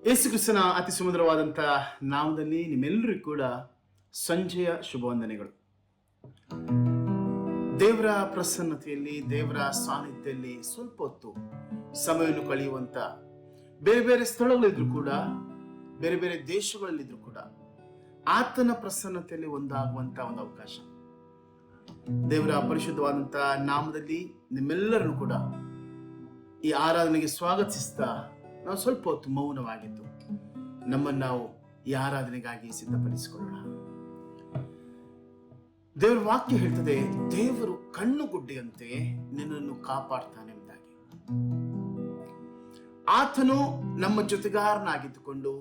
ಯೇಸು ಕ್ರಿಸ್ತನ ಅತಿ ಸುಮಧುರವಾದಂಥ ನಾಮದಲ್ಲಿ ನಿಮ್ಮೆಲ್ಲರಿಗೂ ಕೂಡ ಸಂಜೆಯ ಶುಭವಂದನೆಗಳು. ದೇವರ ಪ್ರಸನ್ನತೆಯಲ್ಲಿ, ದೇವರ ಸಾನ್ನಿಧ್ಯದಲ್ಲಿ ಸ್ವಲ್ಪ ಹೊತ್ತು ಸಮಯವನ್ನು ಕಳೆಯುವಂಥ, ಬೇರೆ ಬೇರೆ ಸ್ಥಳಗಳಿದ್ರು ಕೂಡ, ಬೇರೆ ಬೇರೆ ದೇಶಗಳಲ್ಲಿದ್ರು ಕೂಡ ಆತನ ಪ್ರಸನ್ನತೆಯಲ್ಲಿ ಒಂದಾಗುವಂಥ ಒಂದು ಅವಕಾಶ. ದೇವರ ಪರಿಶುದ್ಧವಾದಂಥ ನಾಮದಲ್ಲಿ ನಿಮ್ಮೆಲ್ಲರನ್ನು ಕೂಡ ಈ ಆರಾಧನೆಗೆ ಸ್ವಾಗತಿಸ್ತಾ ನಾವು ಸ್ವಲ್ಪ ಹೊತ್ತು ಮೌನವಾಗಿದ್ದು ನಮ್ಮನ್ನು ನಾವು ಈ ಆರಾಧನೆಗಾಗಿ ಸಿದ್ಧಪಡಿಸಿಕೊಳ್ಳೋಣ. ದೇವರ ವಾಕ್ಯ ಹೇಳ್ತದೆ, ದೇವರು ಕಣ್ಣುಗುಡ್ಡೆಯಂತೆ ನಿನ್ನನ್ನು ಕಾಪಾಡ್ತಾನೆ ಎಂಬುದಾಗಿ. ಆತನು ನಮ್ಮ ಜೊತೆಗಾರನಾಗಿದ್ದುಕೊಂಡು,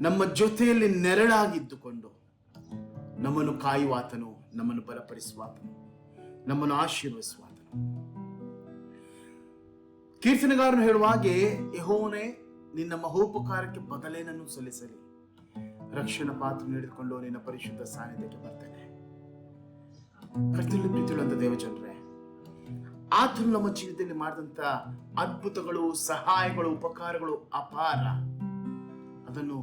ನಮ್ಮ ಜೊತೆಯಲ್ಲಿ ನೆರಳಾಗಿದ್ದುಕೊಂಡು ನಮ್ಮನ್ನು ಕಾಯುವಾತನು, ನಮ್ಮನ್ನು ಬಲಪಡಿಸುವಾತನು, ನಮ್ಮನ್ನು ಆಶೀರ್ವದಿಸುವಾತನು. ಕೀರ್ತನೆಗಾರನು ಹೇಳುವ ಹಾಗೆ, ಯೆಹೋವನೇ ನಿನ್ನ ಮಹೋಪಕಾರಕ್ಕೆ ಬದಲೇನನ್ನು ಸಲ್ಲಿಸಲಿ, ರಕ್ಷಣಾ ಪಾತ್ರ ಹಿಡಿದುಕೊಂಡು ನಿನ್ನ ಪರಿಶುದ್ಧ ಸಾನ್ನಿಧ್ಯಕ್ಕೆ ಬರ್ತೇನೆ. ಕರ್ತನಲ್ಲಿ ಪ್ರೀತಿಯುಳ್ಳಂತ ದೇವಜನರೇ, ಆತನು ನಮ್ಮ ಜೀವಿತದಲ್ಲಿ ಮಾಡಿದಂತ ಅದ್ಭುತಗಳು, ಸಹಾಯಗಳು, ಉಪಕಾರಗಳು ಅಪಾರ. ಅದನ್ನು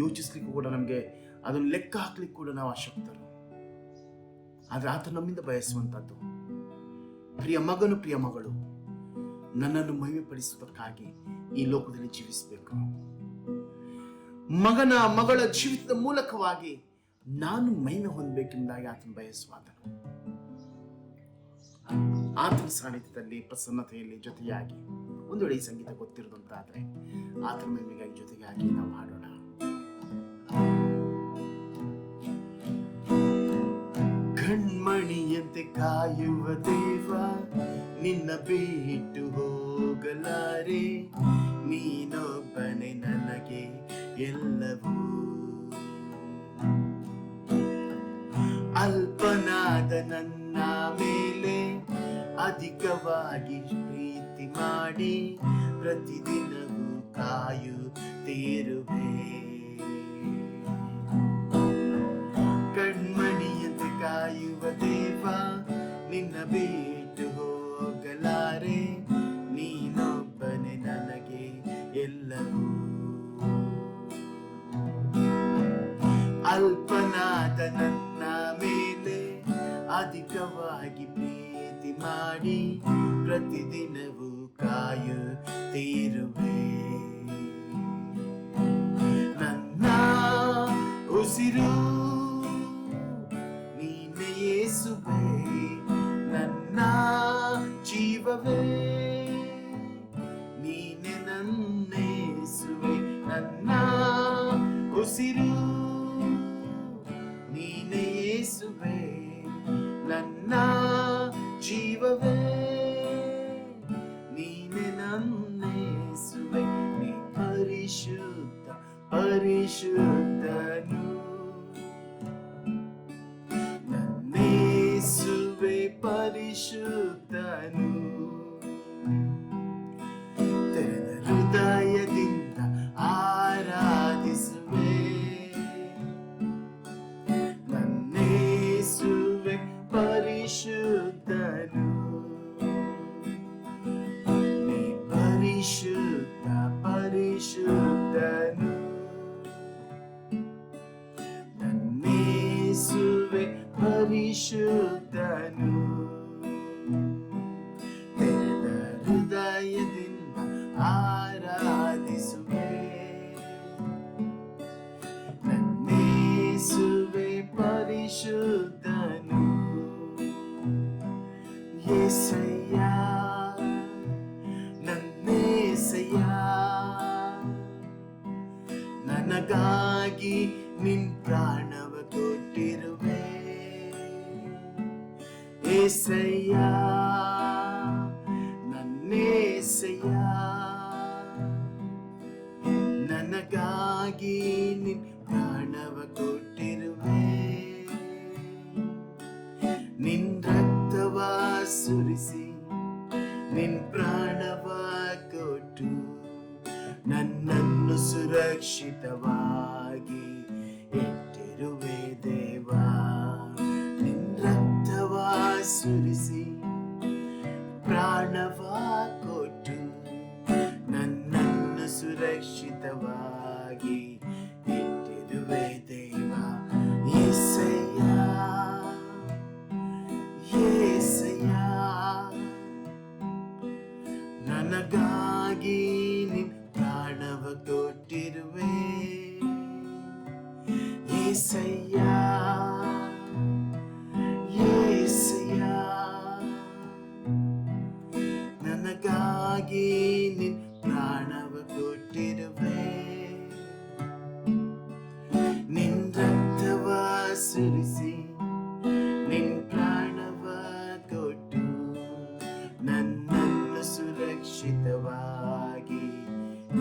ಯೋಚಿಸ್ಲಿಕ್ಕೂ ಕೂಡ ನಮಗೆ, ಅದನ್ನು ಲೆಕ್ಕ ಹಾಕ್ಲಿಕ್ಕೆ ಕೂಡ ನಾವು ಅಶಕ್ತರು. ಆದ್ರೆ ಆತ ನಮ್ಮಿಂದ ಬಯಸುವಂತದ್ದು, ಪ್ರಿಯ ಮಗನು, ಪ್ರಿಯ ಮಗಳು, ನನ್ನನ್ನು ಮಹಿಮೆಪಡಿಸುವುದಕ್ಕಾಗಿ ಈ ಲೋಕದಲ್ಲಿ ಜೀವಿಸಬೇಕು. ಮಗನ ಮಗಳ ಜೀವಿತದ ಮೂಲಕವಾಗಿ ನಾನು ಮಹಿಮೆ ಹೊಂದಬೇಕೆಂಬುದಾಗಿ ಆತನ ಬಯಸುವಾತನು. ಆತನ ಸಾನ್ನಿಧ್ಯದಲ್ಲಿ, ಪ್ರಸನ್ನತೆಯಲ್ಲಿ ಜೊತೆಯಾಗಿ ಒಂದು ವೇಳೆ ಈ ಸಂಗೀತ ಗೊತ್ತಿರೋದಂತಾದ್ರೆ ಆತನ ಮಹಿಮೆಗಾಗಿ ಜೊತೆಗಾಗಿ ನಾವು ಹಾಡೋಣ. ಕಣ್ಮಣಿಯಂತೆ ಕಾಯುವ ದೇವ, ನಿನ್ನ ಬಿಟ್ಟು ಹೋಗಲಾರೆ, ನೀನೊಬ್ಬನೇ ನನಗೆ ಎಲ್ಲವೂ. ಅಲ್ಪನಾದ ನನ್ನ ಮೇಲೆ ಅಧಿಕವಾಗಿ ಪ್ರೀತಿ ಮಾಡಿ, ಪ್ರತಿದಿನವೂ ಕಾಯುತ್ತಿರುವೆ. ಕಣ್ಮಣಿಯಂತೆ ಕಾಯುವ ದೇವ, ನಿನ್ನ ಬಿಟ್ಟು ಹೋಗಲಾರೆ, ನೀನೊಬ್ಬನೇ ನನಗೆ ಎಲ್ಲವೂ. ಅಲ್ಪನಾದ ನನ್ನ ಮೇಲೆ ಅಧಿಕವಾಗಿ ಪ್ರೀತಿ ಮಾಡಿ, ಪ್ರತಿದಿನವೂ ಕಾಯುತ್ತಿರುವೆ. ನನ್ನ ಉಸಿರು ನೀನೇ ಯೇಸುವೇ, ನನ್ನ ಜೀವವೇ ನೀನೆ ನನ್ನೇಸುವೆ. ನನ್ನ ಉಸಿರು ನೀನೆ ಯೇಸುವೆ, ನನ್ನ ಜೀವವೇ ನೀನೆ ನನ್ನೇಸುವೆ. ನೀ ಪರಿಶುದ್ಧ ಪರಿಶುದ್ಧನು, ನನ್ನೇಸುವೆ ಪರಿಶುದ್ಧನು. ತೆರೆದ ಹೃದಯದಿಂದ ಆರಾಧಿಸುವೆ, ನನ್ನೇಸುವೆ ಪರಿಶುದ್ಧನು. ನೀ ಪರಿಶುದ್ಧ ಪರಿಶುದ್ಧನು, ನನ್ನೇಸುವೆ ಪರಿಶುದ್ಧನು. ತೆರೆದ ಹೃದಯದಿಂದ ಆರಾಧಿಸುವೆ, ನನ್ನೇಸುವೆ ಪರಿಶುದ್ಧನು. ಯೇಸಯ್ಯ ನನ್ನೇಸಯ್ಯ, ನನಗಾಗಿ ನಿನ್ ಪ್ರಾಣವ ಕೊಟ್ಟಿರುವೆ. ಏಸಯ್ಯ ನನ್ನೇಸಯ್ಯ, ನನಗಾಗಿ ನಿನ್ ಪ್ರಾಣವ ಕೊಟ್ಟಿರುವೆ. ನಿನ್ ರಕ್ತವ ಸುರಿಸಿ, ನಿನ್ ಪ್ರಾಣವ ಕೊಟ್ಟು ನನ್ನನ್ನು ಸುರಕ್ಷಿತವಾಗಿ ಇಟ್ಟಿರುವೆ ದೇವಾ. ನಿನ್ ರಕ್ತವ ಸುರಿಸಿ, ಪ್ರಾಣವ ಕೊಟ್ಟು ನನ್ನನ್ನು ಸುರಕ್ಷಿತ ಸುರಕ್ಷಿತವಾಗಿ ಇಟ್ಟಿರುವೆ ದೇವ. యేసయ్య యేసయ్య ನನಗಾಗಿ ನಿನ್ ಪ್ರಾಣವ ಕೊಟ್ಟಿರುವೆ. యేసయ్య యేಸయ్ಯ ನನಗಾಗಿ ನಿನ್ ಪ್ರಾಣವ ಕೊಟ್ಟಿರುವೆ. ನಿನ್ ರಕ್ತವ ಸುರಿಸಿ ನಿನ್ ಪ್ರಾಣವ ಕೊಟ್ಟು ನನ್ನನ್ನು ಸುರಕ್ಷಿತವಾಗಿ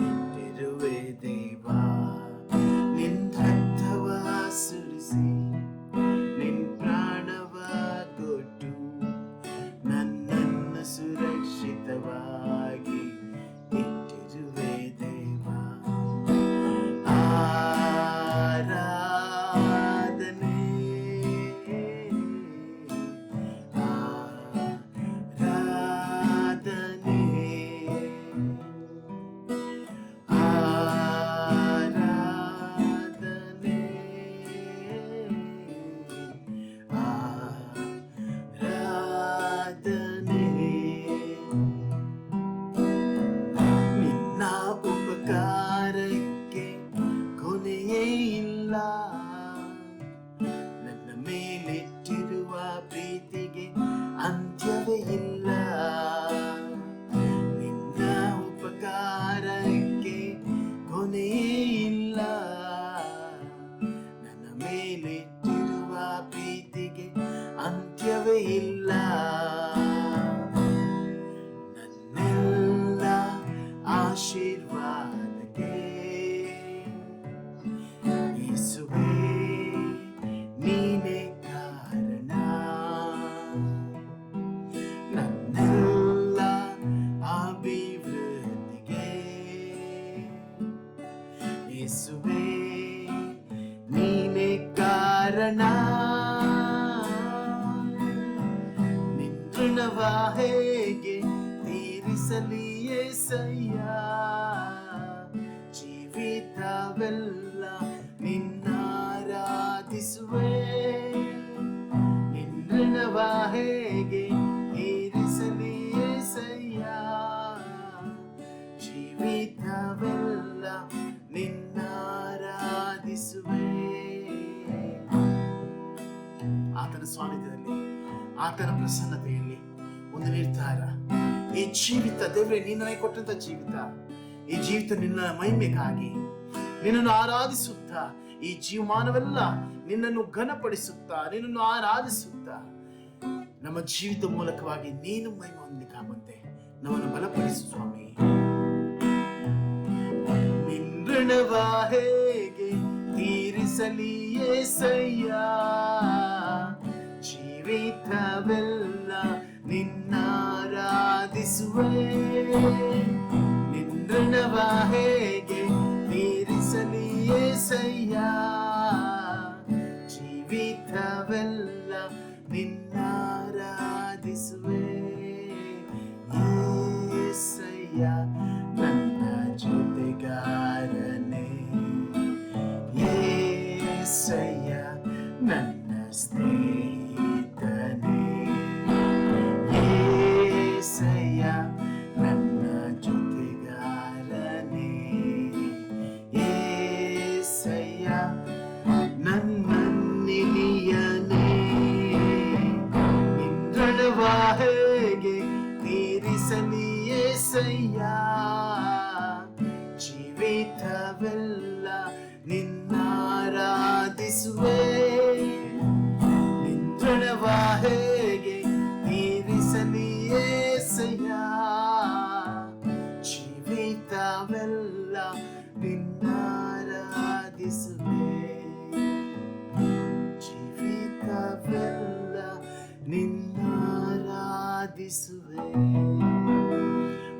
ಇಟ್ಟಿರುವೆ ದೇವ. ನಿನ್ ರಕ್ತವ ಸುರಿಸಿ ನಿನ್ ಪ್ರಾಣವ ಕೊಟ್ಟು ನನ್ನನ್ನು ಸುರಕ್ಷಿತವಾಗಿ ಇಟ್ಟಿರುವೆ ದೇವ. ಆರಾಧನೆ ಆರಾಧನೆ ಆರಾಧನೆ ಆರಾಧನೆ. ನಿನ್ನ ಉಪಕಾರಕ್ಕೆ ಕೊನೆಯೇ ಇಲ್ಲ, ನನ್ನ ಮೇಲಿಟ್ಟಿರುವ ಪ್ರೀತಿಗೆ ಅಂತ್ಯವೇ ಇಲ್ಲ. ನಿನ್ನ ಉಪಕಾರಕ್ಕೆ ಕೊನೆಯೇ ಇಲ್ಲ, ನನ್ನ ಮೇಲಿಟ್ಟಿರುವ ಪ್ರೀತಿಗೆ ಅಂತ್ಯವೇ ಇಲ್ಲ. ನನ್ನೆಲ್ಲ ಆಶೀರ್ವಾದಕ್ಕೆ ಯೇಸುವೇ ನೀನೇ ಕಾರಣ. ನನ್ನೆಲ್ಲ ಅಭಿವೃದ್ಧಿಗೆ ಯೇಸುವೇ ನೀನೇ ಕಾರಣ. ನಿನ್ ಋಣವ ಹೇಗೆ ತೀರಿಸಲಿ యేಸಯ್ಯ, ಜೀವಿತವೆಲ್ಲ ನಿನ್ನಾರಾಧಿಸುವೆ. ನಿನ್ ಋಣವ ಹೇಗೆ ತೀರಿಸಲಿ యేಸಯ್ಯ, ಜೀವಿತವೆಲ್ಲ ನಿನ್ನಾರಾಧಿಸುವೆ. ಆತನ ಸಾನ್ನಿಧ್ಯದಲ್ಲಿ, ಆತನ ಪ್ರಸನ್ನತೆಯಲ್ಲಿ ಒಂದು ನಿರ್ಧಾರ. ಈ ಜೀವಿತ ದೇವರೇ ನೀನು ನನಗೆ ಕೊಟ್ಟಂತ ಜೀವಿತ, ಈ ಜೀವಿತ ನಿನ್ನ ಮಹಿಮೆಗಾಗಿ ನಿನ್ನನ್ನು ಆರಾಧಿಸುತ್ತಾ, ಈ ಜೀವಮಾನವೆಲ್ಲ ನಿನ್ನನ್ನು ಘನಪಡಿಸುತ್ತಾ, ನಿನ್ನನ್ನು ಆರಾಧಿಸುತ್ತಾ, ನಮ್ಮ ಜೀವಿತ ಮೂಲಕವಾಗಿ ನೀನು ಮಹಿಮೆ ಹೊಂದಲಿಕ್ಕಾಗುವಂತೆ ನಮ್ಮನ್ನು ಬಲಪಡಿಸು ಸ್ವಾಮಿ. ನಿನ್ನ ಋಣವ ಹೇಗೆ ತೀರಿಸಲಿ యేಸಯ್ಯ, ಜೀವಿತವೆಲ್ಲ ನಿನ್ನಾರಾಧಿಸುವೆ. ನಿನ್ನ ಋಣವ ಹೇಗೆ ತೀರಿಸಲಿ యేಸಯ್ಯ, ಜೀವಿತವೆಲ್ಲ ನಿನ್ನಾರಾಧಿಸುವೆ. యేಸಯ್ಯ ನನ್ನ ಜೊತೆಗಾರನೇ, యేಸಯ್ಯ ನನ್ನ ಸ್ನೇಹಿತನೇ, యేಸಯ್ಯ ನನ್ನ ಜೊತೆಗಾರನೇ, యేಸಯ್ಯ ನನ್ನನ್ನಿಲಿಯನೇ. ನಿನ್ನ ಋಣವ ಹೇಗೆ ತೀರಿಸಲಿ యేಸಯ್ಯ, ಜೀವಿತವೆಲ್ಲ ನಿನ್ನಾರಾಧಿಸುವೆ. ನಿನ್ನ ಋಣವ ಹೇಗೆ ತೀರಿಸಲಿ యేಸಯ್ಯ, ಜೀವಿತವೆಲ್ಲ ನಿನ್ನಾರಾಧಿಸುವೆ. ಜೀವಿತವೆಲ್ಲ ನಿನ್ನಾರಾಧಿಸುವೆ.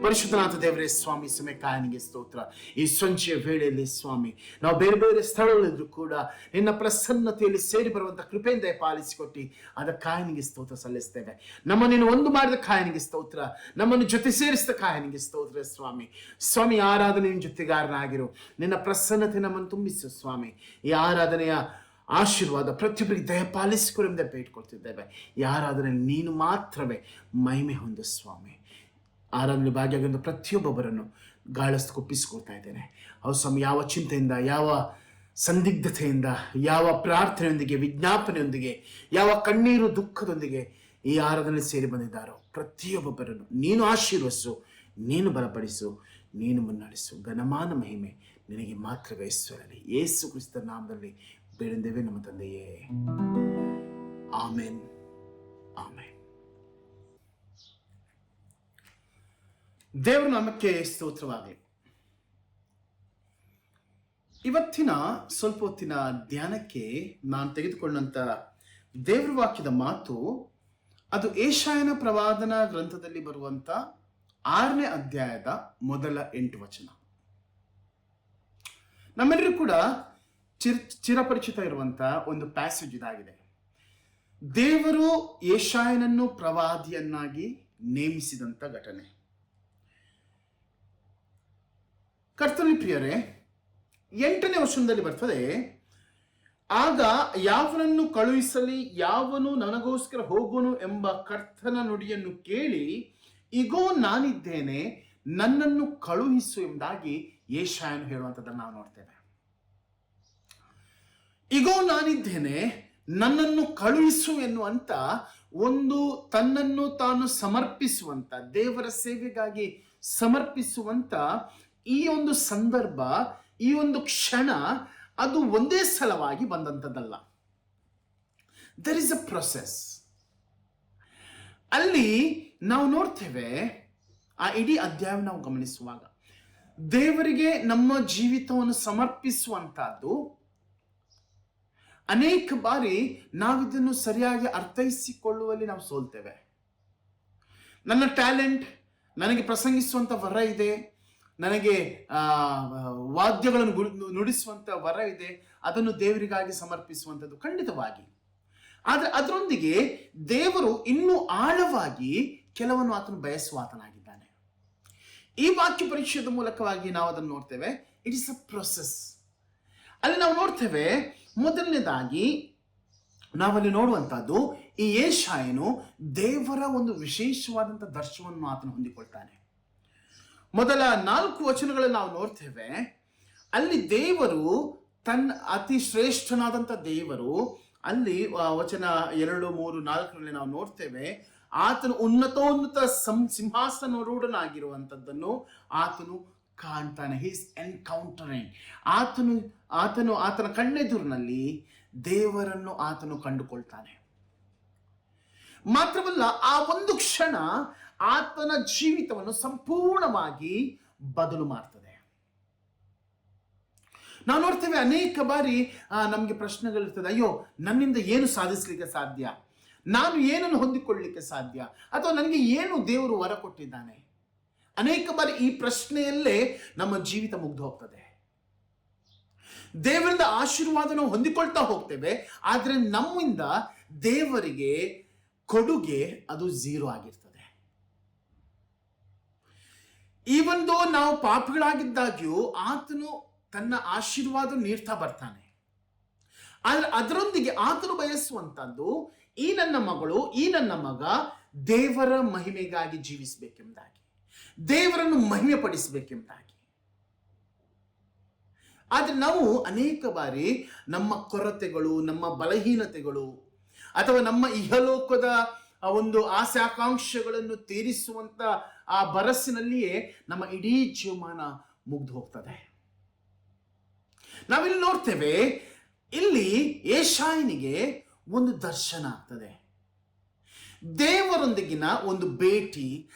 ಪರಿಶುದ್ಧನಾಥ ದೇವರೇ ಸ್ವಾಮಿ, ಸಮಯಕ್ಕಾಯನಿಗೆ ಸ್ತೋತ್ರ. ಈ ಸಂಜೆಯ ವೇಳೆಯಲ್ಲಿ ಸ್ವಾಮಿ, ನಾವು ಬೇರೆ ಬೇರೆ ಸ್ಥಳಗಳಿದ್ರು ಕೂಡ ನಿನ್ನ ಪ್ರಸನ್ನತೆಯಲ್ಲಿ ಸೇರಿ ಬರುವಂತ ಕೃಪೆಯಿಂದ ಪಾಲಿಸಿಕೊಟ್ಟು ಅದಕ್ಕಾಯನಿಗೆ ಸ್ತೋತ್ರ ಸಲ್ಲಿಸ್ತೇವೆ. ನಮ್ಮನ್ನು ಒಂದು ಮಾಡಿದ ಕಾಯನಿಗೆ ಸ್ತೋತ್ರ, ನಮ್ಮನ್ನು ಜೊತೆ ಸೇರಿಸಿದ ಕಾಯನಿಗೆ ಸ್ತೋತ್ರ ಸ್ವಾಮಿ. ಸ್ವಾಮಿ, ಆರಾಧನೆ ಜೊತೆಗಾರನಾಗಿರು, ನಿನ್ನ ಪ್ರಸನ್ನತೆ ನಮ್ಮನ್ನು ತುಂಬಿಸು ಸ್ವಾಮಿ. ಈ ಆರಾಧನೆಯ ಆಶೀರ್ವಾದ ಪ್ರತಿಯೊಬ್ಬರಿಗೆ ದಯಪಾಲಿಸಿಕೊಳ್ಳುವುದೇ ಬೇಡ್ಕೊಳ್ತಿದ್ದೇವೆ. ಈ ಆರಾಧನೆ ನೀನು ಮಾತ್ರವೇ ಮಹಿಮೆ ಹೊಂದು ಸ್ವಾಮಿ. ಆರಾಧನೆ ಭಾಗಿಯಾಗಿರುವ ಪ್ರತಿಯೊಬ್ಬೊಬ್ಬರನ್ನು ಗಾಳಸ್ಕೊಪ್ಪಿಸಿಕೊಳ್ತಾ ಇದ್ದೇನೆ. ಅವ್ರು ಸ್ವಾಮಿ, ಯಾವ ಚಿಂತೆಯಿಂದ, ಯಾವ ಸಂದಿಗ್ಧತೆಯಿಂದ, ಯಾವ ಪ್ರಾರ್ಥನೆಯೊಂದಿಗೆ, ವಿಜ್ಞಾಪನೆಯೊಂದಿಗೆ, ಯಾವ ಕಣ್ಣೀರು ದುಃಖದೊಂದಿಗೆ ಈ ಆರಾಧನೆ ಸೇರಿ ಬಂದಿದ್ದಾರೋ ಪ್ರತಿಯೊಬ್ಬೊಬ್ಬರನ್ನು ನೀನು ಆಶೀರ್ವಸು, ನೀನು ಬಲಪಡಿಸು, ನೀನು ಮುನ್ನಡೆಸು. ಘನಮಾನ ಮಹಿಮೆ ನಿನಗೆ ಮಾತ್ರವೇ ಈಶ್ವರನೇ. ಯೇಸು ಕ್ರಿಸ್ತ ನಾಮದಲ್ಲಿ ಬೇಡಿದ್ದೇವೆ ನಮ್ಮ ತಂದೆಯೇ, ಆಮೆನ್, ಆಮೆನ್. ದೇವರ ನಾಮಕ್ಕೆ ಸ್ತೋತ್ರವಾಗಲಿ. ಇವತ್ತಿನ ಸ್ವಲ್ಪ ಹೊತ್ತಿನ ಧ್ಯಾನಕ್ಕೆ ನಾನು ತೆಗೆದುಕೊಂಡಂತ ದೇವರ ವಾಕ್ಯದ ಮಾತು, ಅದು ಯೆಶಾಯನ ಪ್ರವಾದನ ಗ್ರಂಥದಲ್ಲಿ ಬರುವಂತ 6ನೇ ಅಧ್ಯಾಯದ ಮೊದಲ 8 ವಚನ. ನಮ್ಮೆಲ್ಲರೂ ಕೂಡ ಚಿರಪರಿಚಿತ ಇರುವಂತ ಒಂದು ಪ್ಯಾಸೇಜ್ ಇದಾಗಿದೆ. ದೇವರು ಯೆಶಾಯನನ್ನು ಪ್ರವಾದಿಯನ್ನಾಗಿ ನೇಮಿಸಿದಂತ ಘಟನೆ. ಕರ್ತನಲ್ಲಿ ಪ್ರಿಯರೇ, 8ನೇ ವಚನದಲ್ಲಿ ಬರ್ತದೆ, ಆಗ ಯಾವನನ್ನು ಕಳುಹಿಸಲಿ, ಯಾವನು ನನಗೋಸ್ಕರ ಹೋಗುವನು ಎಂಬ ಕರ್ತನ ನುಡಿಯನ್ನು ಕೇಳಿ, ಇಗೋ ನಾನಿದ್ದೇನೆ, ನನ್ನನ್ನು ಕಳುಹಿಸು ಎಂಬುದಾಗಿ ಯೆಶಾಯನು ಹೇಳುವಂಥದ್ದನ್ನು ನಾವು ನೋಡ್ತೇವೆ. ಇಗೋ ನಾನಿದ್ದೇನೆ, ನನ್ನನ್ನು ಕಳುಹಿಸು ಎನ್ನುವಂತ ಒಂದು ತನ್ನನ್ನು ತಾನು ಸಮರ್ಪಿಸುವಂತ, ದೇವರ ಸೇವೆಗಾಗಿ ಸಮರ್ಪಿಸುವಂತ ಈ ಒಂದು ಸಂದರ್ಭ, ಈ ಒಂದು ಕ್ಷಣ, ಅದು ಒಂದೇ ಸಲವಾಗಿ ಬಂದಂಥದ್ದಲ್ಲ. There is a process. ಅಲ್ಲಿ ನಾವು ನೋಡ್ತೇವೆ, ಆ ಇಡೀ ಅಧ್ಯಾಯ ನಾವು ಗಮನಿಸುವಾಗ, ದೇವರಿಗೆ ನಮ್ಮ ಜೀವಿತವನ್ನು ಸಮರ್ಪಿಸುವಂತಹದ್ದು ಅನೇಕ ಬಾರಿ ನಾವಿದನ್ನು ಸರಿಯಾಗಿ ಅರ್ಥೈಸಿಕೊಳ್ಳುವಲ್ಲಿ ನಾವು ಸೋಲ್ತೇವೆ. ನನ್ನ ಟ್ಯಾಲೆಂಟ್, ನನಗೆ ಪ್ರಸಂಗಿಸುವಂತ ವರ ಇದೆ, ನನಗೆ ವಾದ್ಯಗಳನ್ನು ನುಡಿಸುವಂತ ವರ ಇದೆ, ಅದನ್ನು ದೇವರಿಗಾಗಿ ಸಮರ್ಪಿಸುವಂಥದ್ದು ಖಂಡಿತವಾಗಿ. ಆದರೆ ಅದರೊಂದಿಗೆ ದೇವರು ಇನ್ನೂ ಆಳವಾಗಿ ಕೆಲವನ್ನು ಆತನು ಬಯಸುವ ಆತನಾಗಿದ್ದಾನೆ. ಈ ವಾಕ್ಯ ಪರೀಕ್ಷೆಯ ಮೂಲಕವಾಗಿ ನಾವು ಅದನ್ನು ನೋಡ್ತೇವೆ. It is a process. ಅಲ್ಲಿ ನಾವು ನೋಡ್ತೇವೆ, ಮೊದಲನೇದಾಗಿ ನಾವಲ್ಲಿ ನೋಡುವಂತಹದ್ದು, ಈ ಯೆಶಾಯನು ದೇವರ ಒಂದು ವಿಶೇಷವಾದಂಥ ದರ್ಶನವನ್ನು ಆತನು ಹೊಂದಿಕೊಳ್ತಾನೆ. ಮೊದಲ 4 ವಚನಗಳಲ್ಲಿ ನಾವು ನೋಡ್ತೇವೆ, ಅಲ್ಲಿ ದೇವರು ತನ್ನ ಅತಿ ಶ್ರೇಷ್ಠನಾದಂಥ ದೇವರು, ಅಲ್ಲಿ ವಚನ 2, 3, 4ರಲ್ಲಿ ನಾವು ನೋಡ್ತೇವೆ, ಆತನು ಉನ್ನತೋನ್ನತ ಸಿಂಹಾಸನರೂಢನಾಗಿರುವಂಥದ್ದನ್ನು ಆತನು ಕಾಣ್ತಾನೆ. He is encountering. ಆತನ ಕಣ್ಣೆದುರಿನಲ್ಲಿ ದೇವರನ್ನು ಆತನು ಕಂಡುಕೊಳ್ತಾನೆ. ಮಾತ್ರವಲ್ಲ, ಆ ಒಂದು ಕ್ಷಣ ಆತನ ಜೀವಿತವನ್ನು ಸಂಪೂರ್ಣವಾಗಿ ಬದಲು ಮಾಡ್ತದೆ. ನಾವು ನೋಡ್ತೇವೆ, ಅನೇಕ ಬಾರಿ ನಮಗೆ ಪ್ರಶ್ನೆಗಳಿರ್ತದೆ, ಅಯ್ಯೋ ನನ್ನಿಂದ ಏನು ಸಾಧಿಸಲಿಕ್ಕೆ ಸಾಧ್ಯ, ನಾನು ಏನನ್ನು ಹೊಂದಿಕೊಳ್ಳಲಿಕ್ಕೆ ಸಾಧ್ಯ, ಅಥವಾ ನನಗೆ ಏನು ದೇವರು ವರ ಕೊಟ್ಟಿದ್ದಾನೆ. ಅನೇಕ ಬಾರಿ ಈ ಪ್ರಶ್ನೆಯಲ್ಲೇ ನಮ್ಮ ಜೀವಿತ ಮುಗ್ದು ಹೋಗ್ತದೆ. ದೇವರಿಂದ ಆಶೀರ್ವಾದ ನಾವು ಹೊಂದಿಕೊಳ್ತಾ ಹೋಗ್ತೇವೆ, ಆದರೆ ನಮ್ಮಿಂದ ದೇವರಿಗೆ ಕೊಡುಗೆ ಅದು 0 ಆಗಿರ್ತದೆ. ಈ ಒಂದು ನಾವು ಪಾಪಿಗಳಾಗಿದ್ದಾಗ್ಯೂ ಆತನು ತನ್ನ ಆಶೀರ್ವಾದ ನೀಡ್ತಾ ಬರ್ತಾನೆ. ಆದ್ರೆ ಅದರೊಂದಿಗೆ ಆತನು ಬಯಸುವಂತದ್ದು, ಈ ನನ್ನ ಮಗಳು, ಈ ನನ್ನ ಮಗ ದೇವರ ಮಹಿಮೆಗಾಗಿ ಜೀವಿಸಬೇಕೆಂಬುದಾಗಿ, ದೇವರನ್ನು ಮಹಿಮೆ ಪಡಿಸಬೇಕೆಂಬುದಾಗಿ. ಆದ್ರೆ ನಾವು ಅನೇಕ ಬಾರಿ ನಮ್ಮ ಕೊರತೆಗಳು, ನಮ್ಮ ಬಲಹೀನತೆಗಳು, ಅಥವಾ ನಮ್ಮ ಇಹಲೋಕದ ಒಂದು ಆಸೆ ಆಕಾಂಕ್ಷೆಗಳನ್ನು ತೀರಿಸುವಂತ ಆ ಬರಸಿನಲ್ಲಿಯೇ ನಮ್ಮ ಇಡೀ ಜೀವಮಾನ ಮುಗ್ದು ಹೋಗ್ತದೆ. ನಾವಿಲ್ಲಿ ನೋಡ್ತೇವೆ, ಇಲ್ಲಿ ಯೆಶಾಯನಿಗೆ ಒಂದು ದರ್ಶನ ಆಗ್ತದೆ. ದೇವರೊಂದಿಗಿನ ಒಂದು ಭೇಟಿ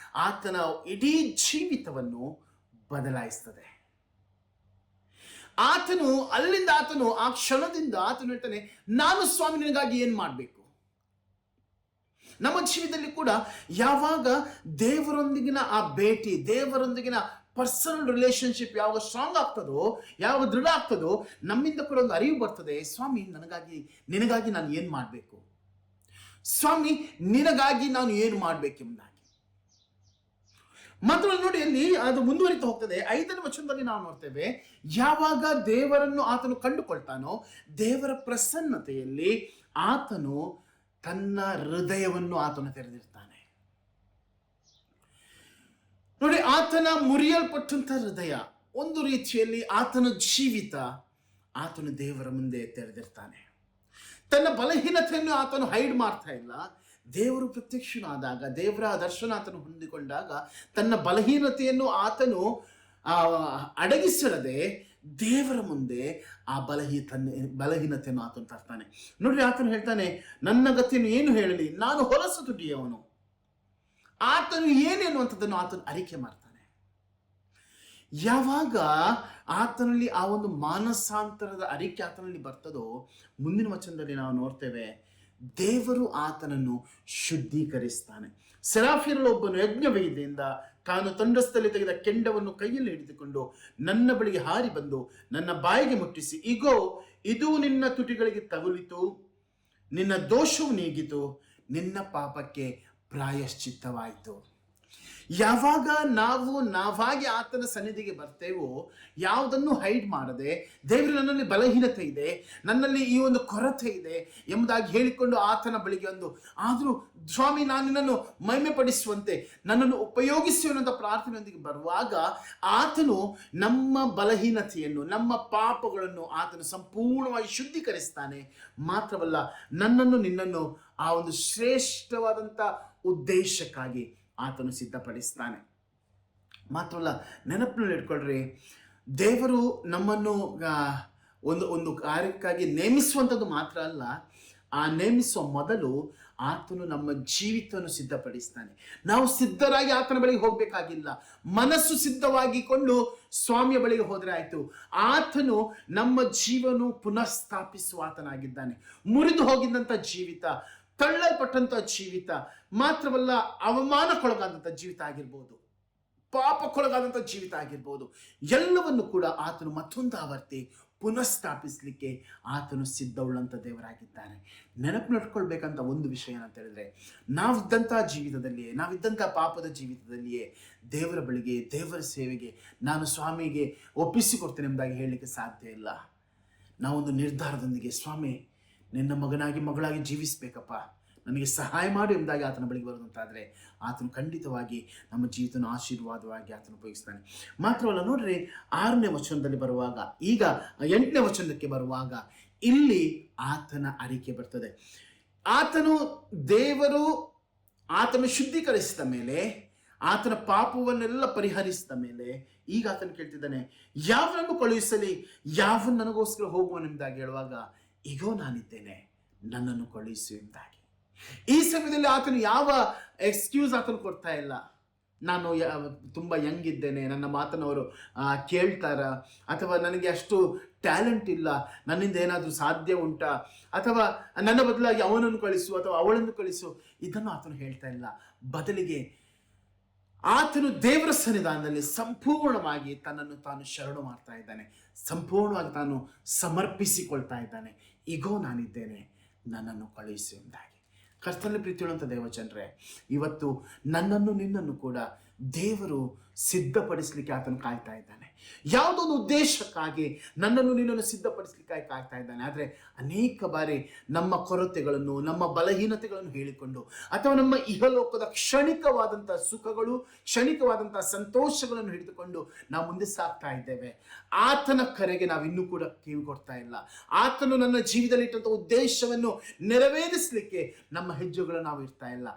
ಆತನ ಇಡೀ ಜೀವಿತವನ್ನು ಬದಲಾಯಿಸ್ತದೆ. ಆತನು ಆ ಕ್ಷಣದಿಂದ ಆತನು ಹೇಳ್ತಾನೆ, ನಾನು ಸ್ವಾಮಿ ನಿನಗಾಗಿ ಏನ್ ಮಾಡಬೇಕು, ನಮ್ಮ ಜೀವಿತದಲ್ಲಿ ಕೂಡ ಯಾವಾಗ ದೇವರೊಂದಿಗಿನ ಆ ಭೇಟಿ, ದೇವರೊಂದಿಗಿನ ಪರ್ಸನಲ್ ರಿಲೇಶನ್ಶಿಪ್ ಯಾವಾಗ ಸ್ಟ್ರಾಂಗ್ ಆಗ್ತದೋ, ಯಾವಾಗ ದೃಢ ಆಗ್ತದೋ, ನಮ್ಮಿಂದ ಕೂಡ ಒಂದು ಅರಿವು ಬರ್ತದೆ, ಸ್ವಾಮಿ ನಿನಗಾಗಿ ನಾನು ಏನು ಮಾಡಬೇಕು, ಸ್ವಾಮಿ ನಿನಗಾಗಿ ನಾನು ಏನು ಮಾಡಬೇಕೆಂಬುದಾಗಿ. ಮಾತ್ರ ನೋಡಿ, ಅಲ್ಲಿ ಅದು ಮುಂದುವರಿತಾ ಹೋಗ್ತದೆ. 5ನೇ ವಚನದಲ್ಲಿ ನಾವು ನೋಡ್ತೇವೆ, ಯಾವಾಗ ದೇವರನ್ನು ಆತನು ಕಂಡುಕೊಳ್ತಾನೋ, ದೇವರ ಪ್ರಸನ್ನತೆಯಲ್ಲಿ ಆತನು ತನ್ನ ಹೃದಯವನ್ನು ಆತನು ತೆರೆದಿರ್ತಾನೆ. ನೋಡಿ, ಆತನ ಮುರಿಯಲ್ಪಟ್ಟಂತ ಹೃದಯ, ಒಂದು ರೀತಿಯಲ್ಲಿ ಆತನ ಜೀವಿತ ಆತನು ದೇವರ ಮುಂದೆ ತೆರೆದಿರ್ತಾನೆ. ತನ್ನ ಬಲಹೀನತೆಯನ್ನು ಆತನು ಹೈಡ್ ಮಾಡ್ತಾ ಇಲ್ಲ. ದೇವರು ಪ್ರತ್ಯಕ್ಷನಾದಾಗ, ದೇವರ ದರ್ಶನ ಆತನು ಹೊಂದಿಕೊಂಡಾಗ ತನ್ನ ಬಲಹೀನತೆಯನ್ನು ಆತನು ಅಡಗಿಸಿರದೆ ದೇವರ ಮುಂದೆ ಆ ಬಲಹೀನತೆಯನ್ನು ಆತನು ತರ್ತಾನೆ. ನೋಡ್ರಿ, ಆತನು ಹೇಳ್ತಾನೆ, ನನ್ನ ಗತಿಯನ್ನು ಏನು ಹೇಳಲಿ, ನಾನು ಹೊಲಸು ತುಟಿಯವನು. ಆತನು ಏನೆನ್ನುವಂಥದ್ದನ್ನು ಆತನು ಅರಿಕೆ ಮಾಡ್ತಾನೆ. ಯಾವಾಗ ಆತನಲ್ಲಿ ಆ ಒಂದು ಮಾನಸಾಂತರದ ಅರಿಕೆ ಆತನಲ್ಲಿ ಬರ್ತದೋ, ಮುಂದಿನ ವಚನದಲ್ಲಿ ನಾವು ನೋಡ್ತೇವೆ, ದೇವರು ಆತನನ್ನು ಶುದ್ಧೀಕರಿಸ್ತಾನೆ. ಸೆರಾಫಿಯರಲ್ಲಿ ಒಬ್ಬನು ಯಜ್ಞವೇದಿಯಿಂದ ತಾನು ತಂಡಸ್ಥದಲ್ಲಿ ತೆಗೆದ ಕೆಂಡವನ್ನು ಕೈಯಲ್ಲಿ ಹಿಡಿದುಕೊಂಡು ನನ್ನ ಬಳಿಗೆ ಹಾರಿ ಬಂದು ನನ್ನ ಬಾಯಿಗೆ ಮುಟ್ಟಿಸಿ, ಇಗೋ ಇದು ನಿನ್ನ ತುಟಿಗಳಿಗೆ ತಗುಲಿತು, ನಿನ್ನ ದೋಷವು ನೀಗಿತು, ನಿನ್ನ ಪಾಪಕ್ಕೆ ಪ್ರಾಯಶ್ಚಿತ್ತವಾಯಿತು. ಯಾವಾಗ ನಾವು ನಾವಾಗಿ ಆತನ ಸನ್ನಿಧಿಗೆ ಬರ್ತೇವೋ, ಯಾವುದನ್ನು ಹೈಡ್ ಮಾಡದೆ, ದೇವರು ನನ್ನಲ್ಲಿ ಬಲಹೀನತೆ ಇದೆ, ನನ್ನಲ್ಲಿ ಈ ಒಂದು ಕೊರತೆ ಇದೆ ಎಂಬುದಾಗಿ ಹೇಳಿಕೊಂಡು ಆತನ ಬಳಿಗೆ ಆದರೂ ಸ್ವಾಮಿ ನಾನು ನಿನ್ನನ್ನು ಮಹಿಮೆ ಪಡಿಸುವಂತೆ ನನ್ನನ್ನು ಉಪಯೋಗಿಸುವಂತ ಪ್ರಾರ್ಥನೆಯೊಂದಿಗೆ ಬರುವಾಗ ಆತನು ನಮ್ಮ ಬಲಹೀನತೆಯನ್ನು, ನಮ್ಮ ಪಾಪಗಳನ್ನು ಆತನು ಸಂಪೂರ್ಣವಾಗಿ ಶುದ್ಧೀಕರಿಸ್ತಾನೆ. ಮಾತ್ರವಲ್ಲ, ನನ್ನನ್ನು ನಿನ್ನನ್ನು ಆ ಒಂದು ಶ್ರೇಷ್ಠವಾದಂಥ ಉದ್ದೇಶಕ್ಕಾಗಿ ಆತನು ಸಿದ್ಧಪಡಿಸ್ತಾನೆ. ಮಾತ್ರವಲ್ಲ, ನೆನಪಿನಲ್ಲಿ ಇಟ್ಕೊಳ್ರಿ, ದೇವರು ನಮ್ಮನ್ನು ಒಂದು ಕಾರ್ಯಕ್ಕಾಗಿ ನೇಮಿಸುವಂಥದ್ದು ಮಾತ್ರ ಅಲ್ಲ, ಆ ನೇಮಿಸುವ ಮೊದಲು ಆತನು ನಮ್ಮ ಜೀವಿತವನ್ನು ಸಿದ್ಧಪಡಿಸ್ತಾನೆ. ನಾವು ಸಿದ್ಧರಾಗಿ ಆತನ ಬಳಿಗೆ ಹೋಗಬೇಕಾಗಿಲ್ಲ. ಮನಸ್ಸು ಸಿದ್ಧವಾಗಿಕೊಂಡು ಸ್ವಾಮಿಯ ಬಳಿಗೆ ಹೋದರೆ ಆಯಿತು. ಆತನು ನಮ್ಮ ಜೀವನ ಪುನಃಸ್ಥಾಪಿಸುವ ಆತನಾಗಿದ್ದಾನೆ. ಮುರಿದು ಹೋಗಿದ್ದಂಥ ಜೀವಿತ, ತಳ್ಳಲ್ಪಟ್ಟಂಥ ಜೀವಿತ, ಮಾತ್ರವಲ್ಲ ಅವಮಾನಕ್ಕೊಳಗಾದಂಥ ಜೀವಿತ ಆಗಿರ್ಬೋದು, ಪಾಪಕ್ಕೊಳಗಾದಂಥ ಜೀವಿತ ಆಗಿರ್ಬೋದು, ಎಲ್ಲವನ್ನು ಕೂಡ ಆತನು ಮತ್ತೊಂದು ಆವರ್ತಿ ಪುನಃಸ್ಥಾಪಿಸಲಿಕ್ಕೆ ಆತನು ಸಿದ್ಧವುಳ್ಳಂಥ ದೇವರಾಗಿದ್ದಾನೆ. ನೆನಪು ನಡ್ಕೊಳ್ಬೇಕಂತ ಒಂದು ವಿಷಯ ಏನಂತ ಹೇಳಿದ್ರೆ, ನಾವಿದ್ದಂಥ ಜೀವಿತದಲ್ಲಿಯೇ, ನಾವಿದ್ದಂಥ ಪಾಪದ ಜೀವಿತದಲ್ಲಿಯೇ ದೇವರ ಬಳಿಗೆ, ದೇವರ ಸೇವೆಗೆ ನಾನು ಸ್ವಾಮಿಗೆ ಒಪ್ಪಿಸಿಕೊಡ್ತೇನೆ ಎಂಬುದಾಗಿ ಹೇಳಲಿಕ್ಕೆ ಸಾಧ್ಯ ಇಲ್ಲ. ನಾವೊಂದು ನಿರ್ಧಾರದೊಂದಿಗೆ, ಸ್ವಾಮಿ ನಿನ್ನ ಮಗನಾಗಿ ಮಗಳಾಗಿ ಜೀವಿಸಬೇಕಪ್ಪ, ನನಗೆ ಸಹಾಯ ಮಾಡು ಎಂಬುದಾಗಿ ಆತನ ಬಳಿಗೆ ಬರೋದಂತಾದರೆ ಆತನು ಖಂಡಿತವಾಗಿ ನಮ್ಮ ಜೀವಿತನ ಆಶೀರ್ವಾದವಾಗಿ ಆತನು ಉಪಯೋಗಿಸ್ತಾನೆ. ಮಾತ್ರವಲ್ಲ, ನೋಡ್ರಿ 6ನೇ ವಚನದಲ್ಲಿ ಬರುವಾಗ, ಈಗ 8ನೇ ವಚನಕ್ಕೆ ಬರುವಾಗ ಇಲ್ಲಿ ಆತನ ಅರಿಕೆ ಬರ್ತದೆ. ದೇವರು ಆತನು ಶುದ್ಧೀಕರಿಸಿದ ಮೇಲೆ, ಆತನ ಪಾಪವನ್ನೆಲ್ಲ ಪರಿಹರಿಸಿದ ಮೇಲೆ ಈಗ ಆತನು ಕೇಳ್ತಿದ್ದಾನೆ, ಯಾವನನ್ನು ಕಳುಹಿಸಲಿ, ಯಾವನು ನನಗೋಸ್ಕರ ಹೋಗುವನೆಂಬುದಾಗಿ ಹೇಳುವಾಗ, ಈಗೋ ನಾನಿದ್ದೇನೆ, ನನ್ನನ್ನು ಕಳುಹಿಸು ಎಂಬುದಾಗಿ. ಈ ಸಮಯದಲ್ಲಿ ಆತನು ಯಾವ ಎಕ್ಸ್ಕ್ಯೂಸ್ ಆತನು ಕೊಡ್ತಾ ಇಲ್ಲ. ನಾನು ತುಂಬ ಯಂಗ್ ಇದ್ದೇನೆ, ನನ್ನ ಮಾತನವರು ಕೇಳ್ತಾರ, ಅಥವಾ ನನಗೆ ಅಷ್ಟು ಟ್ಯಾಲೆಂಟ್ ಇಲ್ಲ, ನನ್ನಿಂದ ಏನಾದರೂ ಸಾಧ್ಯ ಉಂಟಾ, ಅಥವಾ ನನ್ನ ಬದಲಾಗಿ ಅವನನ್ನು ಕಳಿಸು ಅಥವಾ ಅವಳನ್ನು ಕಳಿಸು, ಇದನ್ನು ಆತನು ಹೇಳ್ತಾ ಇಲ್ಲ. ಬದಲಿಗೆ ಆತನು ದೇವರ ಸನ್ನಿಧಾನದಲ್ಲಿ ಸಂಪೂರ್ಣವಾಗಿ ತನ್ನನ್ನು ತಾನು ಶರಣು ಮಾಡ್ತಾ ಇದ್ದಾನೆ, ಸಂಪೂರ್ಣವಾಗಿ ತಾನು ಸಮರ್ಪಿಸಿಕೊಳ್ತಾ ಇದ್ದಾನೆ. ಈಗೋ ನಾನಿದ್ದೇನೆ, ನನ್ನನ್ನು ಕಳುಹಿಸು ಎಂಬುದಾಗಿ. ಕರ್ತನಲ್ಲಿ ಪ್ರೀತಿಯುಳ್ಳಂಥ ದೇವಜನರೇ, ಇವತ್ತು ನನ್ನನ್ನು ನಿನ್ನನ್ನು ಕೂಡ ದೇವರು ಸಿದ್ಧಪಡಿಸಲಿಕ್ಕೆ ಆತನು ಕಾಯ್ತಾ ಇದ್ದಾನೆ. ಯಾವುದೊಂದು ಉದ್ದೇಶಕ್ಕಾಗಿ ನನ್ನನ್ನು ನಿನ್ನನ್ನು ಸಿದ್ಧಪಡಿಸಲಿಕ್ಕಾಗಿ ಕಾಯ್ತಾ ಇದ್ದಾನೆ. ಆದರೆ ಅನೇಕ ಬಾರಿ ನಮ್ಮ ಕೊರತೆಗಳನ್ನು, ನಮ್ಮ ಬಲಹೀನತೆಗಳನ್ನು ಹೇಳಿಕೊಂಡು, ಅಥವಾ ನಮ್ಮ ಇಹಲೋಕದ ಕ್ಷಣಿಕವಾದಂಥ ಸುಖಗಳು, ಕ್ಷಣಿಕವಾದಂಥ ಸಂತೋಷಗಳನ್ನು ಹಿಡಿದುಕೊಂಡು ನಾವು ಮುಂದೆ ಸಾಗ್ತಾ ಇದ್ದೇವೆ. ಆತನ ಕರೆಗೆ ನಾವು ಇನ್ನೂ ಕೂಡ ಕಿವಿ ಕೊಡ್ತಾ ಇಲ್ಲ. ಆತನು ನನ್ನ ಜೀವಿತದಲ್ಲಿ ಇಟ್ಟಂಥ ಉದ್ದೇಶವನ್ನು ನೆರವೇರಿಸಲಿಕ್ಕೆ ನಮ್ಮ ಹೆಜ್ಜೆಗಳು ನಾವು ಇರ್ತಾ ಇಲ್ಲ.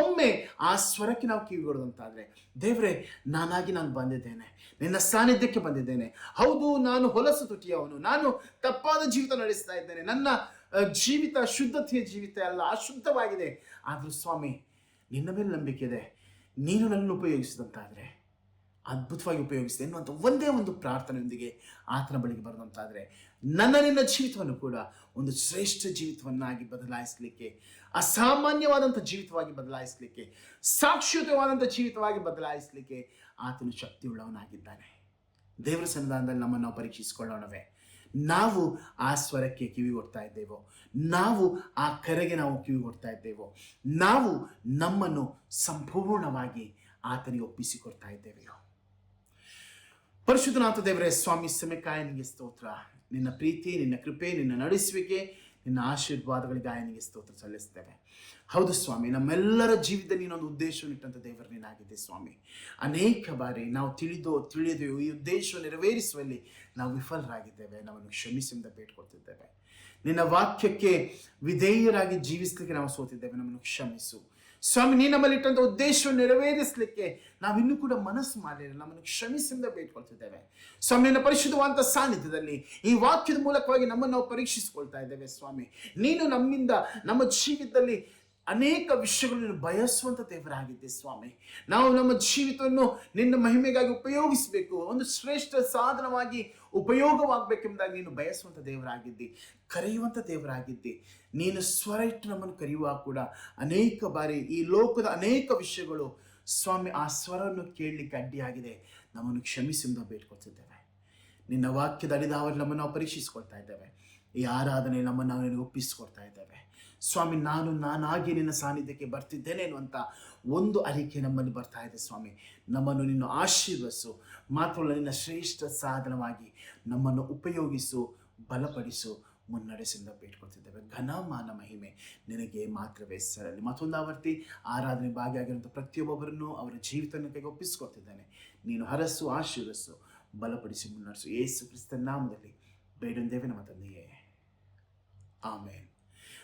ಒಮ್ಮೆ ಆ ಸ್ವರಕ್ಕೆ ನಾವು ಕಿವಿಗೊಡೋದಂತಾದರೆ, ದೇವರೇ ನಾನಾಗಿ ನಾನು ಬಂದಿದ್ದೇನೆ, ನಿನ್ನ ಸಾನ್ನಿಧ್ಯಕ್ಕೆ ಬಂದಿದ್ದೇನೆ, ಹೌದು ನಾನು ಹೊಲಸು ತುಟಿಯವನು, ನಾನು ತಪ್ಪಾದ ಜೀವಿತ ನಡೆಸ್ತಾ ಇದ್ದೇನೆ, ನನ್ನ ಜೀವಿತ ಶುದ್ಧತೆಯ ಜೀವಿತ ಅಲ್ಲ, ಅಶುದ್ಧವಾಗಿದೆ. ಆದರೂ ಸ್ವಾಮಿ ನಿನ್ನ ಮೇಲೆ ನಂಬಿಕೆ ಇದೆ, ನೀನು ನನ್ನನ್ನು ಉಪಯೋಗಿಸಿದಂತಾದರೆ ಅದ್ಭುತವಾಗಿ ಉಪಯೋಗಿಸಿದೆ ಎನ್ನುವಂಥ ಒಂದೇ ಒಂದು ಪ್ರಾರ್ಥನೆಯೊಂದಿಗೆ ಆತನ ಬಳಿಗೆ ಬರೋದಂತಾದರೆ ನಿನ್ನ ಜೀವಿತವನ್ನು ಕೂಡ ಒಂದು ಶ್ರೇಷ್ಠ ಜೀವಿತವನ್ನಾಗಿ ಬದಲಾಯಿಸಲಿಕ್ಕೆ, ಅಸಾಮಾನ್ಯವಾದಂಥ ಜೀವಿತವಾಗಿ ಬದಲಾಯಿಸಲಿಕ್ಕೆ, ಸಾಕ್ಷಿಯುತವಾದಂಥ ಜೀವಿತವಾಗಿ ಬದಲಾಯಿಸಲಿಕ್ಕೆ ಆತನು ಶಕ್ತಿಯುಳ್ಳವನಾಗಿದ್ದಾನೆ. ದೇವರ ಸನ್ನಿಧಾನದಲ್ಲಿ ನಮ್ಮನ್ನು ನಾವು ಪರೀಕ್ಷಿಸಿಕೊಳ್ಳೋಣವೇ. ನಾವು ಆ ಸ್ವರಕ್ಕೆ ಕಿವಿ ಕೊಡ್ತಾ ಇದ್ದೇವೋ? ನಾವು ಆ ಕರೆಗೆ ನಾವು ಕಿವಿ ಕೊಡ್ತಾ ಇದ್ದೇವೋ? ನಾವು ನಮ್ಮನ್ನು ಸಂಪೂರ್ಣವಾಗಿ ಆತನಿಗೆ ಒಪ್ಪಿಸಿಕೊಡ್ತಾ ಇದ್ದೇವೆಯೋ? ಪರಿಶುದ್ಧನಾಥ ದೇವರೇ, ಸ್ವಾಮಿ ಸಮಯಕ್ಕಾಯ ನಿನಗೆ ಸ್ತೋತ್ರ. ನಿನ್ನ ಪ್ರೀತಿ, ನಿನ್ನ ಕೃಪೆ, ನಿನ್ನ ನಡೆಸುವಿಕೆ, ನಿನ್ನ ಆಶೀರ್ವಾದಗಳಿಗಾಗಿ ನಿನಗೆ ಸ್ತೋತ್ರ ಸಲ್ಲಿಸ್ತೇವೆ. ಹೌದು ಸ್ವಾಮಿ, ನಮ್ಮೆಲ್ಲರ ಜೀವಿತದಲ್ಲಿ ನೀನೊಂದು ಉದ್ದೇಶವನ್ನಿಟ್ಟಂಥ ದೇವರು ನೀನಾಗಿದೆ ಸ್ವಾಮಿ. ಅನೇಕ ಬಾರಿ ನಾವು ತಿಳಿಯದೆಯೋ ಈ ಉದ್ದೇಶವನ್ನು ನೆರವೇರಿಸುವಲ್ಲಿ ನಾವು ವಿಫಲರಾಗಿದ್ದೇವೆ. ನಮ್ಮನ್ನು ಕ್ಷಮಿಸಿಂದ ಬೇಡ್ಕೊಳ್ತಿದ್ದೇವೆ. ನಿನ್ನ ವಾಕ್ಯಕ್ಕೆ ವಿಧೇಯರಾಗಿ ಜೀವಿಸಲಿಕ್ಕೆ ನಾವು ಸೋತಿದ್ದೇವೆ. ನಮ್ಮನ್ನು ಕ್ಷಮಿಸು ಸ್ವಾಮಿ. ನೀ ನಮ್ಮಲ್ಲಿ ಇಟ್ಟಂಥ ಉದ್ದೇಶವನ್ನು ನೆರವೇರಿಸಲಿಕ್ಕೆ ನಾವಿನ್ನೂ ಕೂಡ ಮನಸ್ಸು ಮಾಡಲಿಲ್ಲ. ನಮ್ಮನ್ನು ಕ್ಷಮಿಸಿಂದ ಬೇಡ್ಕೊಳ್ತಿದ್ದೇವೆ ಸ್ವಾಮಿ. ನಿನ್ನ ಪರಿಶುದ್ಧವಾದಂಥ ಸಾನ್ನಿಧ್ಯದಲ್ಲಿ ಈ ವಾಕ್ಯದ ಮೂಲಕವಾಗಿ ನಮ್ಮನ್ನು ನಾವು ಪರೀಕ್ಷಿಸಿಕೊಳ್ತಾ ಇದ್ದೇವೆ ಸ್ವಾಮಿ. ನೀನು ನಮ್ಮಿಂದ ನಮ್ಮ ಜೀವಿತದಲ್ಲಿ ಅನೇಕ ವಿಷಯಗಳನ್ನು ಬಯಸುವಂಥ ದೇವರಾಗಿದ್ದೆ ಸ್ವಾಮಿ. ನಾವು ನಮ್ಮ ಜೀವಿತವನ್ನು ನಿನ್ನ ಮಹಿಮೆಗಾಗಿ ಉಪಯೋಗಿಸಬೇಕು, ಒಂದು ಶ್ರೇಷ್ಠ ಸಾಧನವಾಗಿ ಉಪಯೋಗವಾಗಬೇಕೆಂಬುದಾಗಿ ನೀನು ಬಯಸುವಂಥ ದೇವರಾಗಿದ್ದಿ, ಕರೆಯುವಂಥ ದೇವರಾಗಿದ್ದಿ. ನೀನು ಸ್ವರ ಇಟ್ಟು ನಮ್ಮನ್ನು ಕರೆಯುವಾಗ ಕೂಡ ಅನೇಕ ಬಾರಿ ಈ ಲೋಕದ ಅನೇಕ ವಿಷಯಗಳು ಸ್ವಾಮಿ ಆ ಸ್ವರವನ್ನು ಕೇಳಲಿಕ್ಕೆ ಅಡ್ಡಿಯಾಗಿದೆ. ನಮ್ಮನ್ನು ಕ್ಷಮಿಸಿಂದ ಬೇಡ್ಕೊಳ್ತಿದ್ದೇವೆ. ನಿನ್ನ ವಾಕ್ಯದ ಅಡಿದಾವಲ್ಲಿ ನಮ್ಮನ್ನು ನಾವು ಪರೀಕ್ಷಿಸಿಕೊಳ್ತಾ ಇದ್ದೇವೆ. ಈ ಆರಾಧನೆ ನಮ್ಮನ್ನು ನಾವು ನಿನಗೆ ಒಪ್ಪಿಸಿಕೊಡ್ತಾ ಇದ್ದೇವೆ ಸ್ವಾಮಿ. ನಾನಾಗಿ ನಿನ್ನ ಸಾನ್ನಿಧ್ಯಕ್ಕೆ ಬರ್ತಿದ್ದೇನೆ ಅನ್ನುವಂಥ ಒಂದು ಅರಿಕೆ ನಮ್ಮಲ್ಲಿ ಬರ್ತಾ ಇದೆ ಸ್ವಾಮಿ. ನಮ್ಮನ್ನು ನಿನ್ನ ಆಶೀರ್ವದಿಸು, ಮಾತ್ರವಲ್ಲ ನಿನ್ನ ಶ್ರೇಷ್ಠ ಸಾಧನವಾಗಿ ನಮ್ಮನ್ನು ಉಪಯೋಗಿಸು, ಬಲಪಡಿಸು, ಮುನ್ನಡೆಸಿಂದ ಬೇಡ್ಕೊಳ್ತಿದ್ದೇವೆ. ಘನಮಾನ ಮಹಿಮೆ ನಿನಗೆ ಮಾತ್ರವೇ ಸರಲಿ. ಮತ್ತೊಂದು ಆವರ್ತಿ ಆರಾಧನೆ ಭಾಗಿಯಾಗಿರುವಂಥ ಪ್ರತಿಯೊಬ್ಬೊಬ್ಬರನ್ನು ಅವರ ಜೀವಿತವನ್ನು ಕೈಗೆ ಒಪ್ಪಿಸಿಕೊಡ್ತಿದ್ದಾನೆ. ನೀನು ಹರಸು, ಆಶೀರ್ವದಿಸು, ಬಲಪಡಿಸಿ, ಮುನ್ನಡೆಸು. ಯೇಸು ಕ್ರಿಸ್ತನ ನಾಮದಲ್ಲಿ ಬೇಡೊಂದೇವೆ ನಮ್ಮ ತಂದೆಯೇ, ಆಮೇನ್.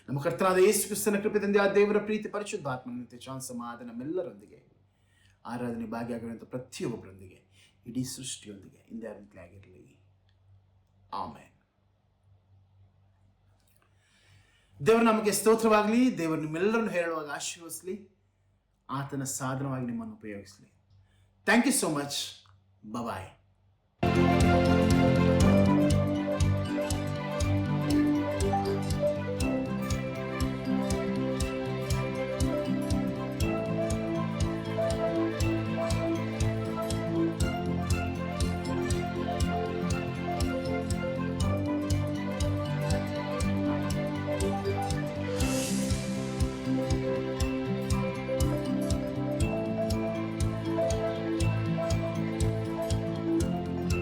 ನಮ್ಮ ಕರ್ತನಾದ ಯೇಸು ಕ್ರಿಸ್ತನ ಕೃಪೆಯಿಂದ ಆ ದೇವರ ಪ್ರೀತಿ, ಪರಿಶುದ್ಧಾತ್ಮನಂತೆ ಸಮಾಧಾನ ನಮ್ಮೆಲ್ಲರೊಂದಿಗೆ, ಆರಾಧನೆ ಭಾಗಿಯಾಗಿರುವಂಥ ಪ್ರತಿಯೊಬ್ಬರೊಂದಿಗೆ, ಇಡೀ ಸೃಷ್ಟಿಯೊಂದಿಗೆ ಇಂದೇ ಆಗಿರಲಿ. ಆಮೇನ್. ದೇವರು ನಮಗೆ ಸ್ತೋತ್ರವಾಗಲಿ. ದೇವರು ನಿಮ್ಮೆಲ್ಲರನ್ನು ಹೇಳುವಾಗ ಆಶೀರ್ವದಿಸಲಿ, ಆತನ ಸಾಧನವಾಗಿ ನಿಮ್ಮನ್ನು ಉಪಯೋಗಿಸಲಿ. Thank you so much. Bye.